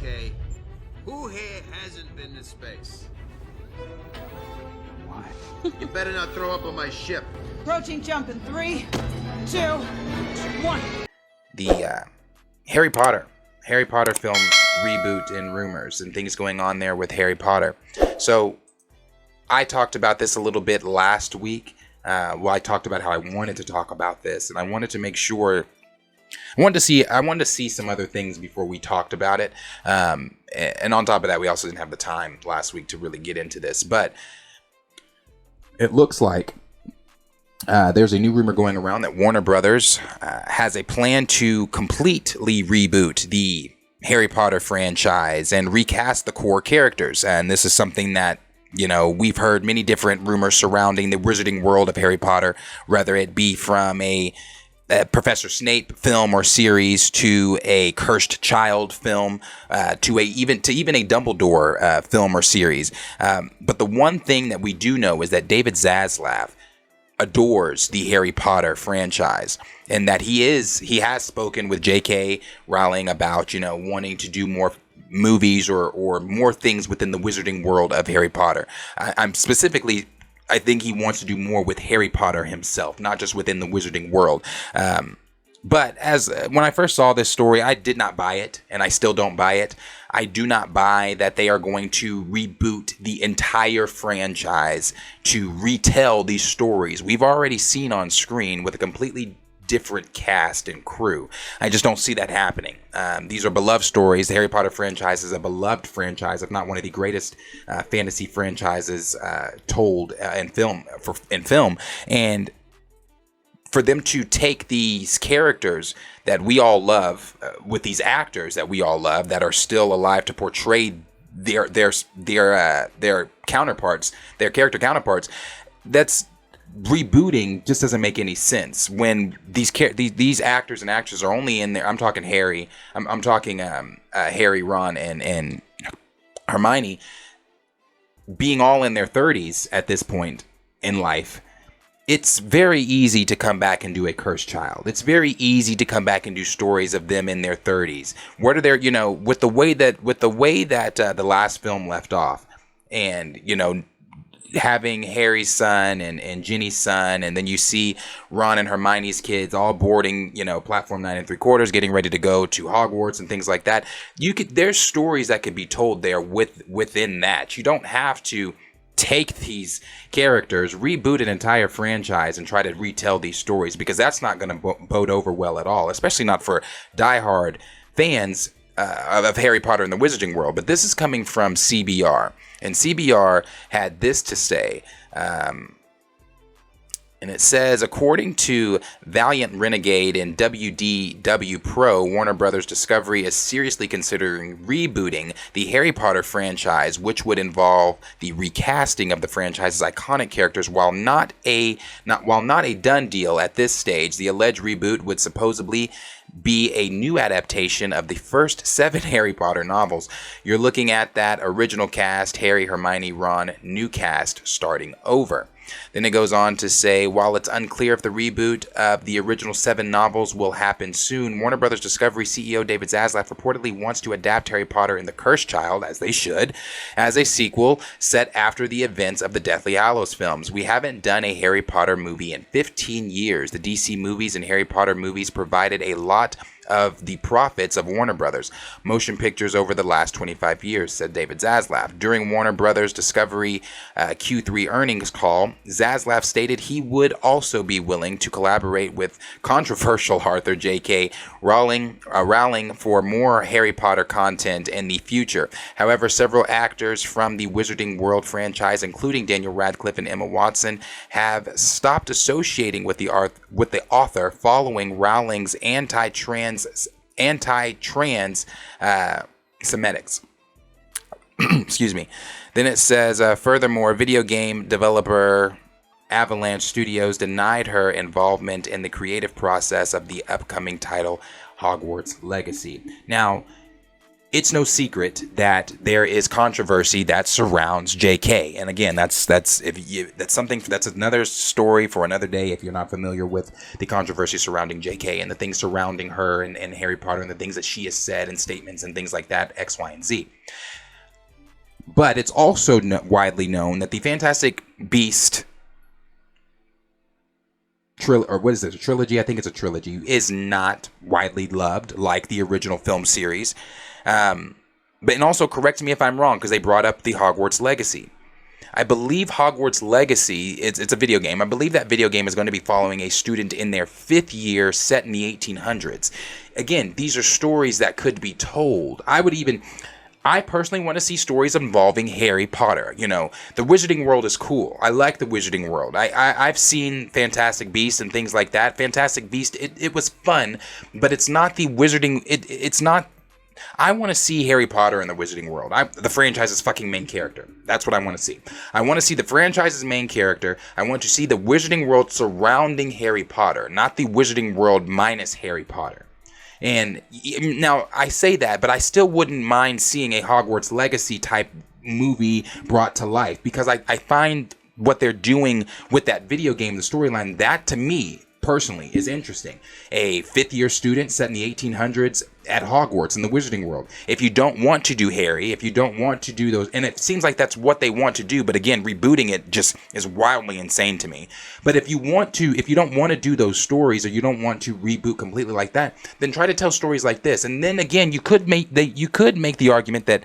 Okay, who here hasn't been to space? Why? You better not throw up on my ship. Approaching jump in 3, 2, 1. The Harry Potter film reboot and rumors and things going on there with Harry Potter. So I talked about this a little bit last week. I talked about how I wanted to talk about this, and I wanted to make sure. I wanted to see some other things before we talked about it. And on top of that, we also didn't have the time last week to really get into this. But it looks like there's a new rumor going around that Warner Brothers has a plan to completely reboot the Harry Potter franchise and recast the core characters. And this is something that, you know, we've heard many different rumors surrounding the Wizarding world of Harry Potter, whether it be from a Professor Snape film or series to a Cursed Child film to even a Dumbledore film or series. But the one thing that we do know is that David Zaslav adores the Harry Potter franchise, and that he has spoken with J.K. Rowling about, you know, wanting to do more movies or more things within the Wizarding world of Harry Potter. I think he wants to do more with Harry Potter himself, not just within the Wizarding world. But when I first saw this story, I did not buy it, and I still don't buy it. I do not buy that they are going to reboot the entire franchise to retell these stories we've already seen on screen with a completely different cast and crew. I just don't see that happening. These are beloved stories. The Harry Potter franchise is a beloved franchise, if not one of the greatest fantasy franchises told in film. And for them to take these characters that we all love, with these actors that we all love that are still alive to portray their counterparts, their character counterparts, that's rebooting just doesn't make any sense when these actors and actresses are only in there. I'm talking Harry. I'm talking Harry, Ron, and Hermione being all in their 30s at this point in life. It's very easy to come back and do a Cursed Child. It's very easy to come back and do stories of them in their 30s. What are their, you know, with the way that the last film left off, and, you know, having Harry's son and Ginny's son, and then you see Ron and Hermione's kids all boarding, you know, platform 9 3/4, getting ready to go to Hogwarts and things like that. There's stories that could be told there within that. You don't have to take these characters, reboot an entire franchise, and try to retell these stories, because that's not going to bode over well at all, especially not for diehard fans of Harry Potter and the Wizarding world. But this is coming from CBR, and CBR had this to say, and it says, according to Valiant Renegade and WDW Pro, Warner Brothers Discovery is seriously considering rebooting the Harry Potter franchise, which would involve the recasting of the franchise's iconic characters. While not a done deal at this stage, the alleged reboot would supposedly be a new adaptation of the first 7 Harry Potter novels. You're looking at that original cast, Harry, Hermione, Ron, new cast starting over. Then it goes on to say, while it's unclear if the reboot of the original 7 novels will happen soon, Warner Brothers Discovery CEO David Zaslav reportedly wants to adapt Harry Potter and the Cursed Child, as they should, as a sequel set after the events of the Deathly Hallows films. We haven't done a Harry Potter movie in 15 years. The DC movies and Harry Potter movies provided a lot of the profits of Warner Brothers motion pictures over the last 25 years, said David Zaslav. During Warner Brothers Discovery Q3 earnings call, Zaslav stated he would also be willing to collaborate with controversial author J.K. Rowling for more Harry Potter content in the future. However, several actors from the Wizarding World franchise, including Daniel Radcliffe and Emma Watson, have stopped associating with the author following Rowling's anti-trans Semetics. Excuse me. Then it says, furthermore, video game developer Avalanche Studios denied her involvement in the creative process of the upcoming title Hogwarts Legacy. Now, it's no secret that there is controversy that surrounds JK. And again, that's another story for another day if you're not familiar with the controversy surrounding JK and the things surrounding her and Harry Potter and the things that she has said and statements and things like that, X, Y, and Z. But it's also widely known that the Fantastic Beast trilogy, I think it's a trilogy, is not widely loved like the original film series. And also correct me if I'm wrong, because they brought up the Hogwarts Legacy. I believe Hogwarts Legacy, it's a video game. I believe that video game is going to be following a student in their 5th year set in the 1800s. Again, these are stories that could be told. I personally want to see stories involving Harry Potter. You know, the Wizarding World is cool. I like the Wizarding World. I've seen Fantastic Beasts and things like that. Fantastic Beast, it was fun, but it's not the Wizarding. It's not. I want to see Harry Potter in the Wizarding World. The franchise's fucking main character. That's what I want to see. I want to see the franchise's main character. I want to see the Wizarding World surrounding Harry Potter, not the Wizarding World minus Harry Potter. And now I say that, but I still wouldn't mind seeing a Hogwarts Legacy type movie brought to life, because I find what they're doing with that video game, the storyline, that to me personally is interesting. A 5th year student set in the 1800s at Hogwarts in the Wizarding World. If you don't want to do Harry, if you don't want to do those, and it seems like that's what they want to do, but again, rebooting it just is wildly insane to me. But if you don't want to do those stories, or you don't want to reboot completely like that, then try to tell stories like this. And then again, you could make the argument that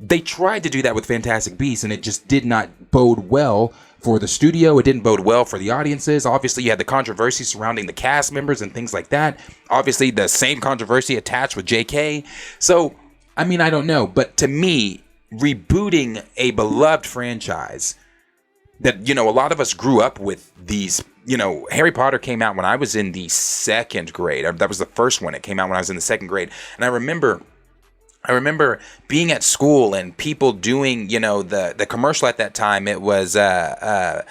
they tried to do that with Fantastic Beasts, and it just did not bode well for the studio. It didn't bode well for the audiences. Obviously, you had the controversy surrounding the cast members and things like that. Obviously, the same controversy attached with JK. So, I mean, I don't know. But to me, rebooting a beloved franchise that, you know, a lot of us grew up with these, you know, Harry Potter came out when I was in the 2nd grade. That was the first one. It came out when I was in the 2nd grade. And I remember being at school and people doing, you know, the commercial at that time. It was, I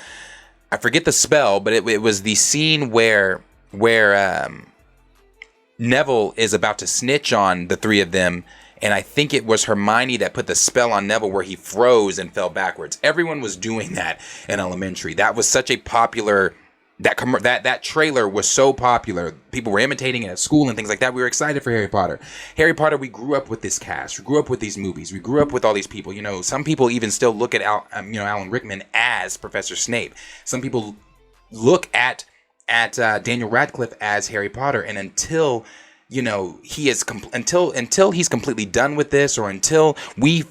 forget the spell, but it was the scene where Neville is about to snitch on the 3 of them. And I think it was Hermione that put the spell on Neville where he froze and fell backwards. Everyone was doing that in elementary. That was such a popular... That trailer was so popular. People were imitating it at school and things like that. We were excited for Harry Potter. Harry Potter, we grew up with this cast. We grew up with these movies. We grew up with all these people. You know, some people even still look at Alan Rickman as Professor Snape. Some people look at Daniel Radcliffe as Harry Potter. And until, you know, until he's completely done with this, or until we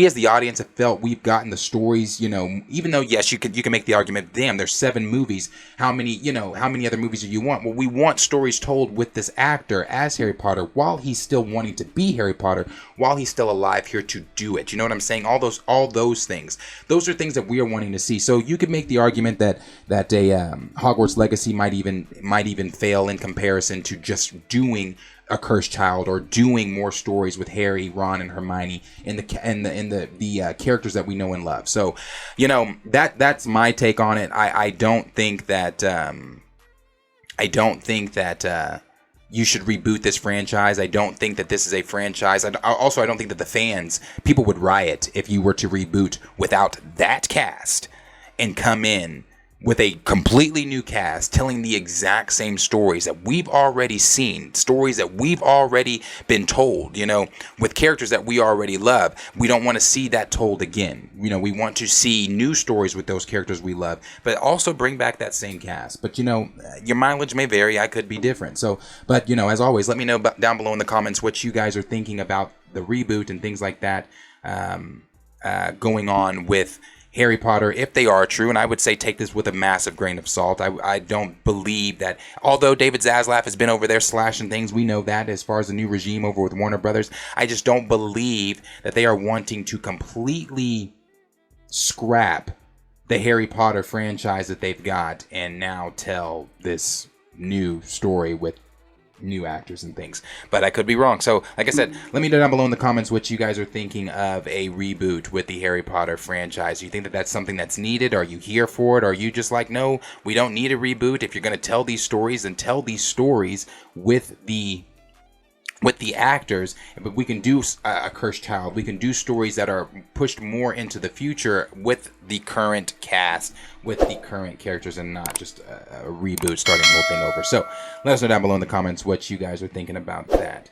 as the audience have felt we've gotten the stories, you know, even though, yes, you can make the argument, damn, there's 7 movies. How many other movies do you want? Well, we want stories told with this actor as Harry Potter while he's still wanting to be Harry Potter, while he's still alive here to do it. You know what I'm saying? All those things. Those are things that we are wanting to see. So you could make the argument that a Hogwarts Legacy might even fail in comparison to just doing A Cursed Child, or doing more stories with Harry, Ron, and Hermione in the characters that we know and love. So, you know, that's my take on it. I don't think that you should reboot this franchise. I don't think that this is a franchise. I don't think that the people would riot if you were to reboot without that cast and come in with a completely new cast telling the exact same stories that we've already seen, stories that we've already been told, you know, with characters that we already love. We don't want to see that told again. You know, we want to see new stories with those characters we love, but also bring back that same cast. But, you know, your mileage may vary. I could be different. So, but, you know, as always, let me know down below in the comments what you guys are thinking about the reboot and things like that going on with Harry Potter, if they are true. And I would say take this with a massive grain of salt. I don't believe that, although David Zaslav has been over there slashing things, we know that as far as the new regime over with Warner Brothers, I just don't believe that they are wanting to completely scrap the Harry Potter franchise that they've got and now tell this new story with new actors and things. But I could be wrong. So, like I said, let me know down below in the comments what you guys are thinking of a reboot with the Harry Potter franchise. Do you think that that's something that's needed? Are you here for it? Or are you just like, no, we don't need a reboot? If you're going to tell these stories, then tell these stories with the with the actors, but we can do a Cursed Child. We can do stories that are pushed more into the future with the current cast, with the current characters, and not just a reboot starting the whole thing over. So let us know down below in the comments what you guys are thinking about that.